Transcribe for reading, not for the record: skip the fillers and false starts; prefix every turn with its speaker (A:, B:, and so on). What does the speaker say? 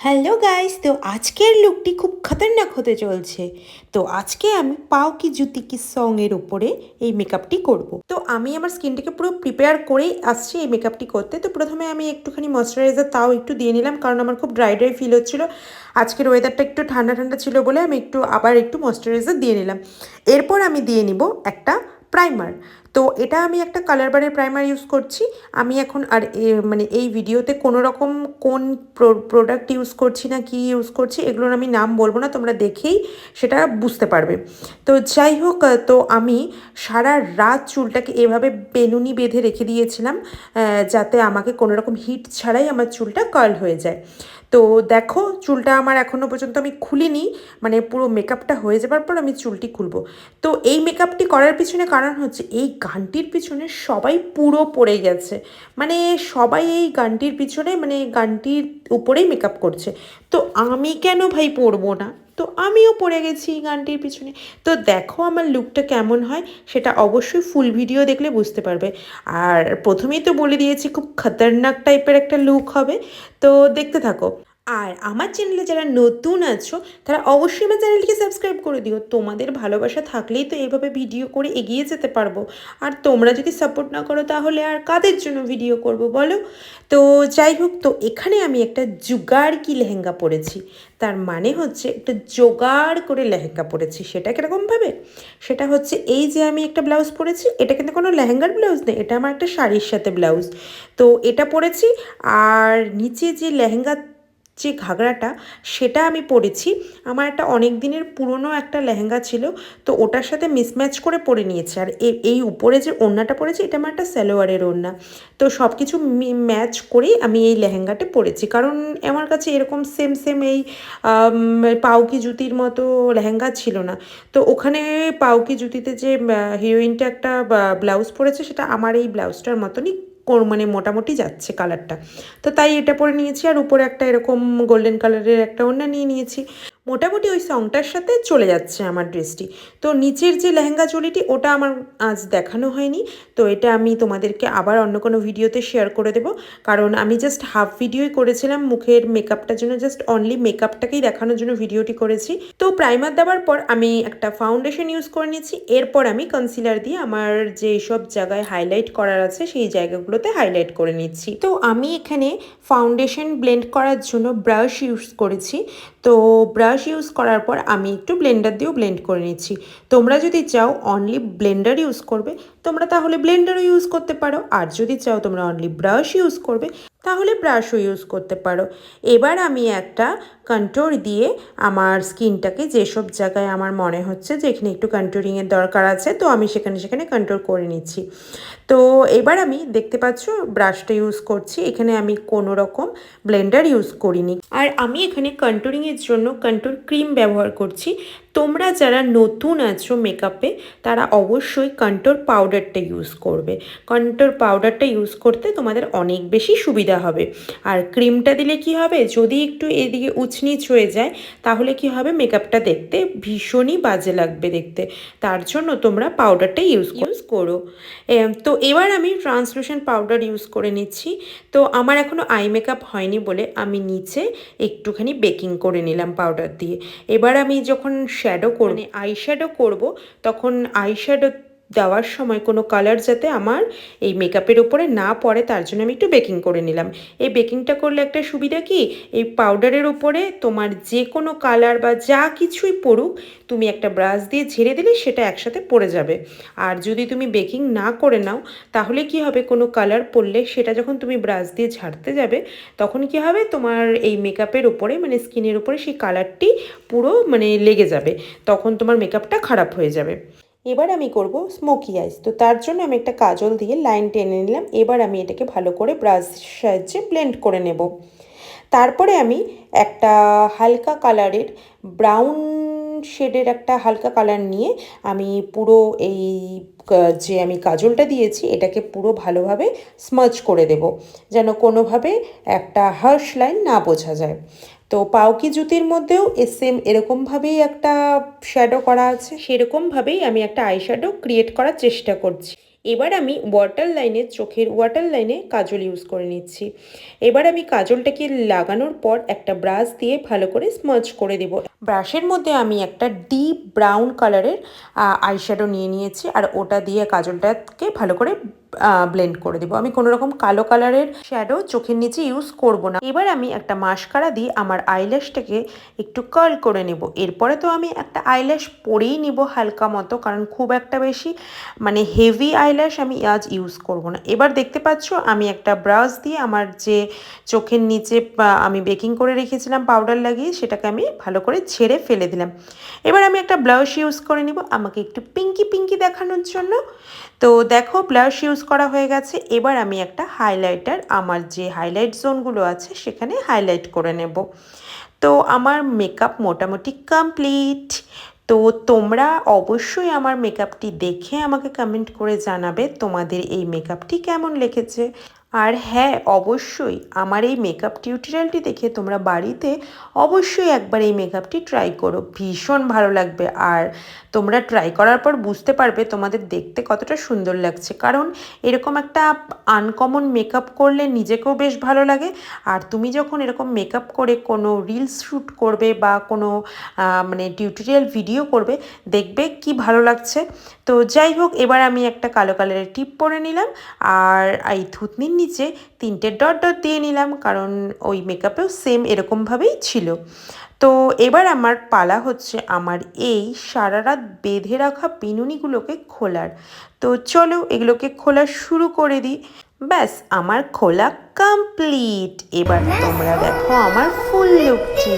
A: Hello guys, তো আজকের লুকটি খুব খতরনাক হতে চলছে। তো আজকে আমি পাও কি জুতি কি সং এর উপরে এই মেকআপটি করব। তো আমি আমার স্কিনটাকে পুরো প্রিপেয়ার করেই আসছি এই মেকআপটি করতে। তো প্রথমে আমি একটুখানি ময়শ্চারাইজার তাও একটু দিয়ে নিলাম, কারণ আমার খুব ড্রাই ড্রাই ফিল হচ্ছিলো। আজকের ওয়েদারটা একটু ঠান্ডা ঠান্ডা ছিল বলে আমি আবার একটু ময়শ্চারাইজার দিয়ে নিলাম। এরপর আমি দিয়ে নিব একটা প্রাইমার। তো এটা আমি একটা কালার বারের প্রাইমার ইউজ করছি। আমি এখন আর মানে এই ভিডিওতে কোনো রকম কোন প্রোডাক্ট ইউজ করছি না কি ইউজ করছি এগুলোর আমি নাম বলবো না, তোমরা দেখেই সেটা বুঝতে পারবে। তো যাই হোক, তো আমি সারা রাত চুলটাকে এভাবে বেনুনি বেঁধে রেখে দিয়েছিলাম, যাতে আমাকে কোনো রকম হিট ছাড়াই আমার চুলটা কার্ল হয়ে যায়। তো দেখো, চুলটা আমার এখনও পর্যন্ত আমি খুলিনি, মানে পুরো মেকআপটা হয়ে যাবার পর আমি চুলটি খুলবো। তো এই মেকআপটি করার পিছনে কারণ হচ্ছে এই গানটির পিছনে সবাই পুরো পড়ে গেছে, মানে সবাই এই গানটির পিছনে মানে গানটির উপরেই মেকআপ করছে। তো আমি কেন ভাই পরবো না? তো আমিও পড়ে গেছি এই গানটির পিছনে। তো দেখো আমার লুকটা কেমন হয়, সেটা অবশ্যই ফুল ভিডিও দেখলে বুঝতে পারবে। আর প্রথমেই তো বলে দিয়েছি খুব খতরনাক টাইপের একটা লুক হবে, তো দেখতে থাকো। আর আমার চ্যানেলে যারা নতুন আছো তারা অবশ্যই আমার চ্যানেলটিকে সাবস্ক্রাইব করে দিও। তোমাদের ভালোবাসা থাকলেই তো এইভাবে ভিডিও করে এগিয়ে যেতে পারবো। আর তোমরা যদি সাপোর্ট না করো তাহলে আর কাদের জন্য ভিডিও করব বলো? তো যাই হোক, তো এখানে আমি একটা জুগাড় কি লেহেঙ্গা পরেছি। তার মানে হচ্ছে একটা জোগাড় করে লেহেঙ্গা পরেছি। সেটা কীরকমভাবে? সেটা হচ্ছে এই যে আমি একটা ব্লাউজ পরেছি, এটা কিন্তু কোনো লেহেঙ্গার ব্লাউজ নেই, এটা আমার একটা শাড়ির সাথে ব্লাউজ। তো এটা পরেছি, আর নিচে যে লেহেঙ্গা যে ঘাগরাটা সেটা আমি পরেছি। আমার একটা অনেক দিনের পুরনো একটা লেহেঙ্গা ছিল, তো ওটার সাথে মিসম্যাচ করে পরে নিয়েছি। আর এই উপরে যে ওড়নাটা পরেছি এটা আমার একটা সালোয়ারের ওড়না। তো সব কিছু ম্যাচ করেই আমি এই লেহেঙ্গাটা পরেছি, কারণ আমার কাছে এরকম সেম সেম এই পাউকি জুতির মতো লেহেঙ্গা ছিল না। তো ওখানে পাউকি জুতিতে যে হিরোইনটা একটা ব্লাউজ পরেছে সেটা আমার এই ব্লাউজটার মতনই মানে মোটামুটি যাচ্ছে কালারটা। তো তাই এটা পরে নিয়েছি, আর উপরে একটা এরকম গোল্ডেন কালারের একটা ওড়না নিয়ে নিয়েছি। মোটামুটি ওই সংটার সাথে চলে যাচ্ছে আমার ড্রেসটি। তো নিচের যে লেহেঙ্গা চুড়িটি ওটা আমার আজ দেখানো হয়নি, তো এটা আমি তোমাদেরকে আবার অন্য কোনো ভিডিওতে শেয়ার করে দেবো। কারণ আমি জাস্ট হাফ ভিডিওই করেছিলাম মুখের মেকআপটার জন্য, জাস্ট অনলি মেকআপটাকেই দেখানোর জন্য ভিডিওটি করেছি। তো প্রাইমার দেওয়ার পর আমি একটা ফাউন্ডেশন ইউজ করে নিয়েছি। এরপর আমি কনসিলার দিয়ে আমার যে সব জায়গায় হাইলাইট করার আছে সেই জায়গাগুলোতে হাইলাইট করে নিচ্ছি। তো আমি এখানে ফাউন্ডেশন ব্লেন্ড করার জন্য ব্রাশ ইউজ করেছি। তো ব্রাশ ইউজ করার পর আমি একটু ব্লেন্ডার দিয়েও ব্লেন্ড করে নিচ্ছি। তোমরা যদি চাও অনলি ব্লেন্ডার ইউজ করবে তোমরা তাহলে ব্লেন্ডারও ইউজ করতে পারো, আর যদি চাও তোমরা অনলি ব্রাশ ইউজ করবে তাহলে ব্রাশও ইউজ করতে পারো। এবার আমি একটা কন্ট্যুর দিয়ে আমার স্কিনটাকে যেসব জায়গায় আমার মনে হচ্ছে যে এখানে একটু কন্ট্যুরিংয়ের দরকার আছে, তো আমি সেখানে কন্ট্যুর করে নিচ্ছি। তো এবার আমি দেখতে পাচ্ছ ব্রাশটা ইউজ করছি, এখানে আমি কোনো রকম ব্লেন্ডার ইউজ করিনি। আর আমি এখানে কন্ট্যুরিংয়ের জন্য কন্ট্যুর ক্রিম ব্যবহার করছি। তোমরা যারা নতুন আছো মেকআপে তারা অবশ্যই কন্ট্যুর পাউডারটা ইউজ করবে। কন্ট্যুর পাউডারটা ইউজ করতে তোমাদের অনেক বেশি সুবিধা হবে। আর ক্রিমটা দিলে কি হবে, যদি একটু এদিকে উচনিচ হয়ে যায় তাহলে কি হবে, মেকআপটা দেখতে ভীষণই বাজে লাগবে দেখতে। তার জন্য তোমরা পাউডারটা ইউজ করো। তো এবার আমি ট্রান্সলুশন পাউডার ইউজ করে নিচ্ছি। তো আমার এখনও আই মেকআপ হয়নি বলে আমি নিচে একটুখানি বেকিং করে নিলাম পাউডার দিয়ে। এবার আমি যখন শ্যাডো করব, মানে আই শ্যাডো করবো, তখন আই শ্যাডো দেওয়ার সময় কোনো কালার যাতে আমার এই মেকআপের ওপরে না পড়ে তার জন্য আমি একটু বেকিং করে নিলাম। এই বেকিংটা করলে একটা সুবিধা কি, এই পাউডারের ওপরে তোমার যে কোনো কালার বা যা কিছুই পড়ুক তুমি একটা ব্রাশ দিয়ে ঝেড়ে দিলে সেটা একসাথে পড়ে যাবে। আর যদি তুমি বেকিং না করে নাও তাহলে কি হবে, কোনো কালার পড়লে সেটা যখন তুমি ব্রাশ দিয়ে ঝাড়তে যাবে তখন কি হবে, তোমার এই মেকআপের উপরে মানে স্কিনের উপরে সেই কালারটি পুরো মানে লেগে যাবে, তখন তোমার মেকআপটা খারাপ হয়ে যাবে। এবার আমি করব স্মোকি আইস। তো তার জন্য আমি একটা কাজল দিয়ে লাইন টেনে নিলাম। এবার আমি এটাকে ভালো করে ব্রাশ সাহায্যে ব্লেন্ড করে নেব। তারপরে আমি একটা হালকা কালারের ব্রাউন শেডের একটা হালকা কালার নিয়ে আমি পুরো এই যে আমি কাজলটা দিয়েছি এটাকে পুরো ভালোভাবে স্মাজ করে দেব, যেন কোনোভাবে একটা হার্শ লাইন না বোঝা যায়। তো পাউকি জুতির মধ্যেও সেম এরকমভাবেই একটা শ্যাডো করা আছে, সেরকমভাবেই আমি একটা আই শ্যাডো ক্রিয়েট করার চেষ্টা করছি। এবার আমি ওয়াটার লাইনে, চোখের ওয়াটার লাইনে কাজল ইউজ করে নিচ্ছি। এবার আমি কাজলটাকে লাগানোর পর একটা ব্রাশ দিয়ে ভালো করে স্মাচ করে দেব। ব্রাশের মধ্যে আমি একটা ডিপ ব্রাউন কালারের আইশ্যাডো নিয়ে নিয়েছি, আর ওটা দিয়ে কাজলটাকে ভালো করে ব্লেন্ড করে দেবো। আমি কোনো রকম কালো কালারের শ্যাডো চোখের নিচে ইউজ করব না। এবার আমি একটা মাস্কারা দিয়ে আমার আইল্যাশটাকে একটু কার্ল করে নেব। এরপরে তো আমি একটা আইল্যাশ পরেই নিব হালকা মতো, কারণ খুব একটা বেশি মানে হেভি আইল্যাশ আমি আজ ইউজ করব না। এবার দেখতে পাচ্ছ আমি একটা ব্রাশ দিয়ে আমার যে চোখের নিচে আমি বেকিং করে রেখেছিলাম পাউডার লাগিয়ে, সেটাকে আমি ভালো করে ছেড়ে ফেলে দিলাম। এবার আমি একটা ব্লাশ ইউজ করে নিব আমাকে একটু পিঙ্কি পিঙ্কি দেখানোর জন্য। তো দেখো ব্লাশ ইউজ করা হয়ে গেছে। এবার আমি একটা হাইলাইটার আমার যে হাইলাইট জোনগুলো আছে সেখানে হাইলাইট করে নেব। তো আমার মেকআপ মোটামুটি কমপ্লিট। তো তোমরা অবশ্যই আমার মেকআপটি দেখে আমাকে কমেন্ট করে জানাবে তোমাদের এই মেকআপটি কেমন লেগেছে। আর হ্যাঁ, অবশ্যই আমার এই মেকআপ টিউটোরিয়ালটি দেখে তোমরা বাড়িতে অবশ্যই একবার এই মেকআপটি ট্রাই করো, ভীষণ ভালো লাগবে। আর তোমরা ট্রাই করার পর বুঝতে পারবে তোমাদের দেখতে কতটা সুন্দর লাগছে, কারণ এরকম একটা আনকমন মেকআপ করলে নিজেকেও বেশ ভালো লাগে। আর তুমি যখন এরকম মেকআপ করে কোনো রিলস শ্যুট করবে বা কোনো মানে টিউটোরিয়াল ভিডিও করবে, দেখবে কি ভালো লাগছে। তো যাই হোক, এবার আমি একটা কালো কালারের টিপ পরে নিলাম, আর এই থুতনির নিচে 3টে ডট ডট দিয়ে নিলাম, কারণ ওই মেকআপেও সেম এরকমভাবেই ছিল। তো এবার আমার পালা হচ্ছে আমার এই সারা রাত বেঁধে রাখা বিনুনিগুলোকে খোলার। তো চলো এগুলোকে খোলা শুরু করে দিই। ব্যাস আমার খোলা কমপ্লিট। এবার তোমরা দেখো আমার ফুল লুকটি।